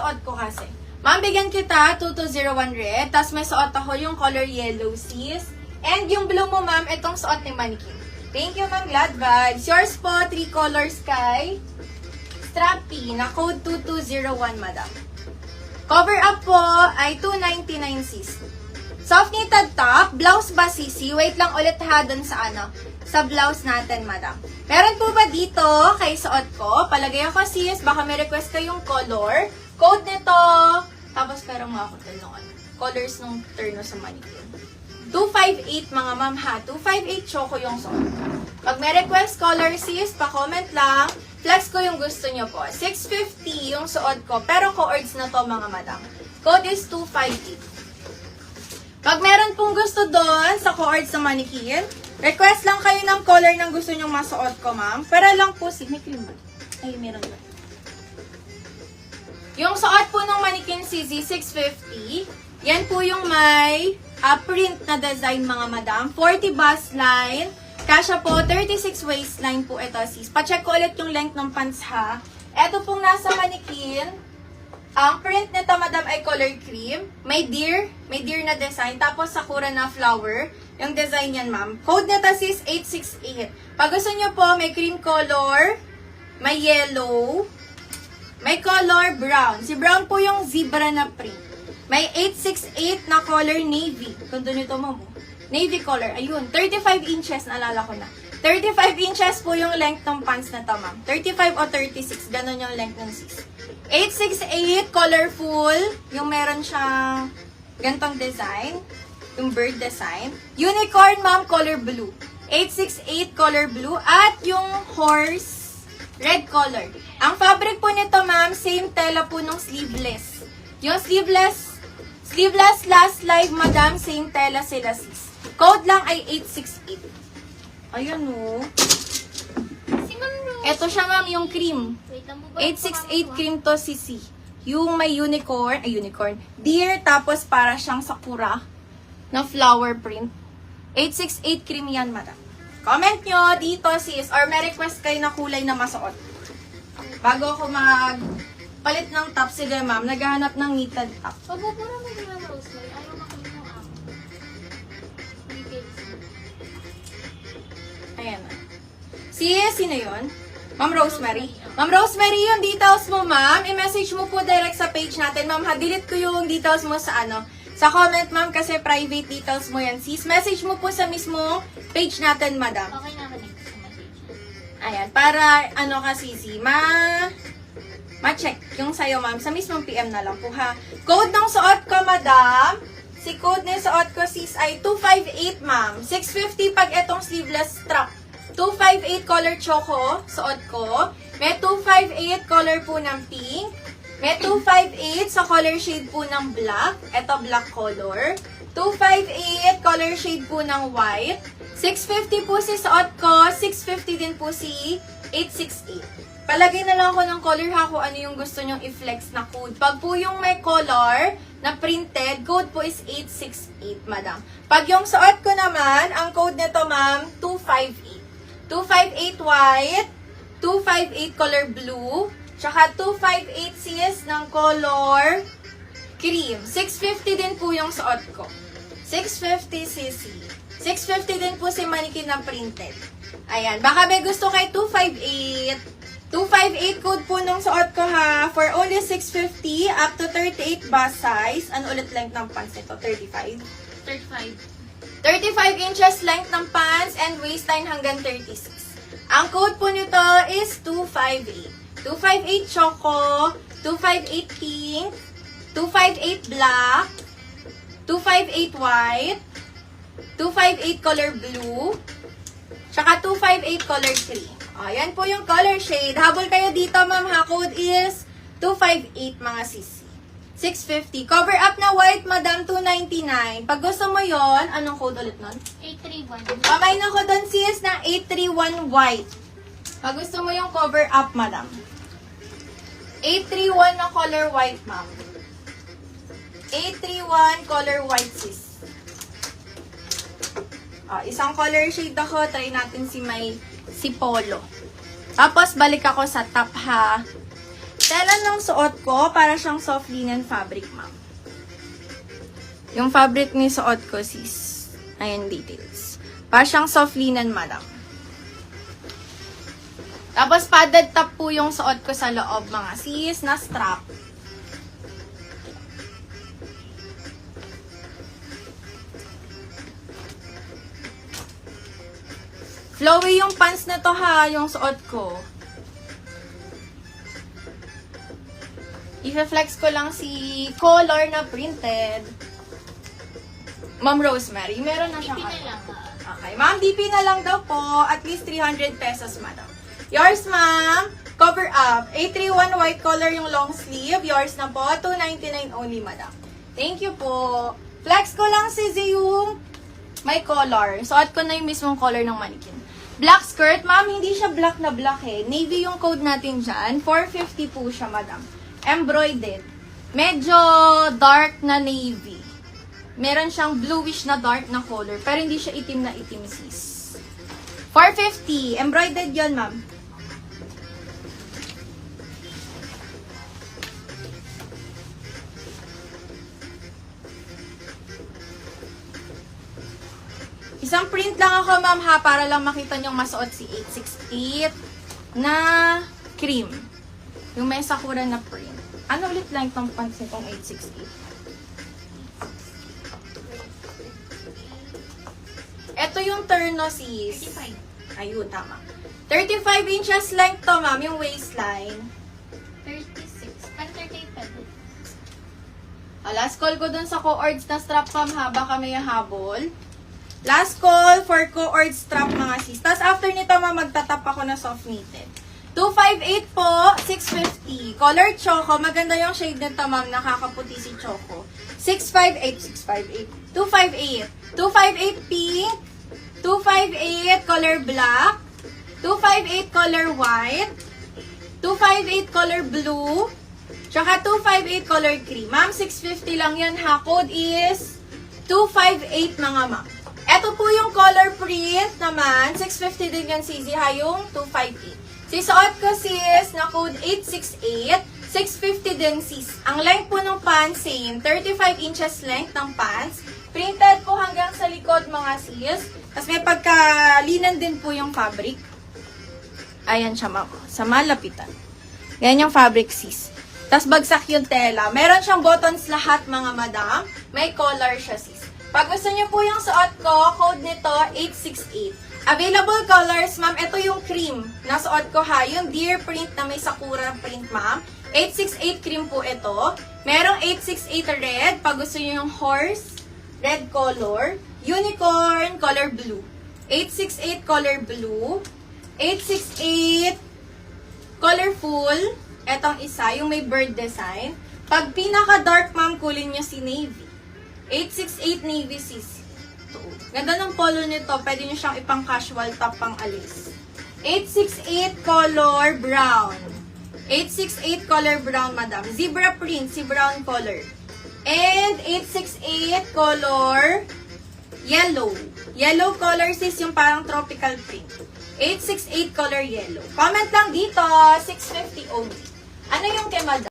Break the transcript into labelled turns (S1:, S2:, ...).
S1: suot ko kasi. Ma'am, bigyan kita 2201 red, tapos may suot ako yung color yellow, sis. And yung blue mo, ma'am, itong suot ni Mannequin. Thank you, ma'am. Glad vibes. Yours po, 3 color sky. Strappy, na code 2201, madam. Cover up po ay 299 sis. Soft knitted top, blouse ba sisi? Wait lang ulit ha dun sa sa blouse natin, madam. Meron po ba dito kay suot ko? Palagay ako sis, baka may request kayong color. Code nito, tapos pero mga colors nung terno sa Mannequin. 258 mga ma'am ha, 258 choco yung suot. Pag may request color sis, pa-comment lang. Flex ko yung gusto nyo po. 650 yung suot ko, pero co-ords na to mga madam. Code is 258. Pag meron pong gusto doon sa co-ords sa Mannequin, request lang kayo ng color ng gusto nyong masuot ko, ma'am. Para lang po si... May cream ba? Ay, meron ba? Yung suot po ng Mannequin CZ 650, yan po yung may print na design mga madam. 40 bust line. Kasya po, 36 waistline po ito, sis. Pacheck ko ulit yung length ng pants, ha. Ito pong nasa Mannequin. Ang print nito, madam, ay color cream. May deer na design. Tapos, sakura na flower. Yung design yan, ma'am. Code nito, sis, 868. Pag gusto nyo po, may cream color, may yellow, may color brown. Si brown po yung zebra na print. May 868 na color navy. Kung doon ito, ma'am. Navy color. Ayun, 35 inches. Naalala ko na. 35 inches po yung length ng pants na to, ma'am. 35 o 36. Ganon yung length ng sis. 868, colorful. Yung meron siyang gantong design. Yung bird design. Unicorn, ma'am, color blue. 868, color blue. At yung horse, red color. Ang fabric po nito, ma'am, same tela po nung sleeveless. Yung sleeveless last live, madam, same tela sila, sis. Code lang ay 868. Ayan, o. Ito siya, ma'am, yung cream. 868 cream to, sisi. Yung may unicorn, deer, tapos para siyang sakura na flower print. 868 cream yan, madam. Comment nyo dito, sis, or may request kayo na kulay na masuot. Bago ako palit ng top, sige, ma'am, naghahanap ng knitted top.
S2: Pabubura mo din ang Rosemary. Ayaw makulit ng ako.
S1: Ayan na. Sino yun? Ma'am Rosemary. Ma'am Rosemary, yung details mo, ma'am, i-message mo po direct sa page natin. Ma'am, delete ko yung details mo sa sa comment, ma'am, kasi private details mo yan, sis. Message mo po sa mismong page natin, madam.
S2: Okay na ako dito sa message.
S1: Ayan, para, sisi, ma-check yung sa'yo, ma'am. Sa mismong PM na lang po, ha. Code ng suot ko, madam. Si code ng suot ko, sis, ay 258, ma'am. 650 pag etong sleeveless strap. 258 color choco, suot ko. May 258 color po ng pink. May 258 sa color shade po ng black. Ito, black color. 258 color shade po ng white. 650 po si suot ko. 650 din po si 868. Palagay na lang ako ng color ha kung ano yung gusto nyong i-flex na code. Pag po yung may color na printed, code po is 868, madam. Pag yung suot ko naman, ang code nito, ma'am, 258. 258 white, 258 color blue, tsaka 258 sis ng color cream. 650 din po yung suot ko. 650 cc. 650 din po si Mannequin na printed. Ayan, baka may gusto kay 258. 258 code po nung suot ko ha. For only 650 up to 38 bust size. Ano ulit length ng pants nito? 35?
S2: 35.
S1: 35 inches length ng pants and waistline hanggang 36. Ang code po nito is 258. 258 choco, 258 pink, 258 black, 258 white, 258 color blue, tsaka 258 color cream. Ayan po yung color shade. Habol kayo dito, ma'am, ha? Code is 258, mga sisi. 650. Cover up na white, madam, 299. Pag gusto mo yon, anong code ulit nun?
S2: 831.
S1: Pamain ako doon, sis, ng 831 white. Pag gusto mo yung cover up, madam. 831 na color white, ma'am. 831 color white, sis. Isang color shade ako. Try natin si polo. Tapos, balik ako sa top, ha. Tela ng suot ko, para siyang soft linen fabric, ma'am. Yung fabric ni suot ko, sis. Ayan, details. Para siyang soft linen, madam. Tapos, padded top po yung suot ko sa loob, mga sis, na strap. Flowy yung pants na to, ha, yung suot ko. I-flex ko lang si color na printed. Ma'am Rosemary, meron na siyang
S2: DP na lang.
S1: Okay, ma'am, DP na lang daw po. At least 300 pesos, madam. Yours, ma'am. Cover up. A31 white color yung long sleeve. Yours na po. 299 only, madam. Thank you po. Flex ko lang si yung may color. Suot ko na yung mismong color ng mannequin. Black skirt, ma'am. Hindi siya black na black eh. Navy yung code natin dyan. 450 po siya, madam. Embroidered. Medyo dark na navy. Meron siyang bluish na dark na color. Pero hindi siya itim na itim, sis. 450. Embroidered yon, ma'am. Isang print lang ako, ma'am, ha, para lang makita niyong masuot si 868 na cream. Yung may sakura na print. Ano ulit lang itong pants nitong 868? Ito yung terno, sis.
S2: 35.
S1: Ayun, tama. 35 inches length to, ma'am, yung waistline.
S2: 36. Pan 38 pa din.
S1: Last call ko dun sa co-ords na strap, ma'am, ha, baka may habol. Last call for co-ord strap, mga sis. Tapos after nito, ma'am, magtatap ako na soft knitted. 258 po, 650. Color choco, maganda yung shade nito, ma'am, nakakaputi si choco. 658, 258. 258 pink, 258 color black, 258 color white, 258 color blue, tsaka 258 color cream. Ma'am, 650 lang yan, ha. Code is 258, mga ma'am. Ito po yung color print naman. 650 din yan, Sisi, ha, yung 258. Sisuot ko, sis, na code 868. 650 din, sis. Ang length po ng pants, same. 35 inches length ng pants. Printed po hanggang sa likod, mga sis. Tapos may pagkalinan din po yung fabric. Ayan siya, ma'am. Sa malapitan. Yan yung fabric, sis. Tapos bagsak yung tela. Meron siyang buttons lahat, mga madam. May color siya, sis. Pag gusto niyo po yung suot ko, code nito 868. Available colors, ma'am. Ito yung cream na suot ko, ha. Yung deer print na may sakura print, ma'am. 868 cream po ito. Merong 868 red. Pag gusto niyo yung horse, red color. Unicorn, color blue. 868 color blue. 868 colorful. Etong isa, yung may bird design. Pag pinaka-dark, ma'am, kulin niyo si navy. 868 navy, sis. Ito. Ganda ng polo nito. Pwede nyo siyang ipang casual top pang alis. 868 color brown. 868 color brown, madam. Zebra print, si brown color. And 868 color yellow. Yellow color, sis, yung parang tropical print. 868 color yellow. Comment lang dito, 650 only. Ano yung kay madam?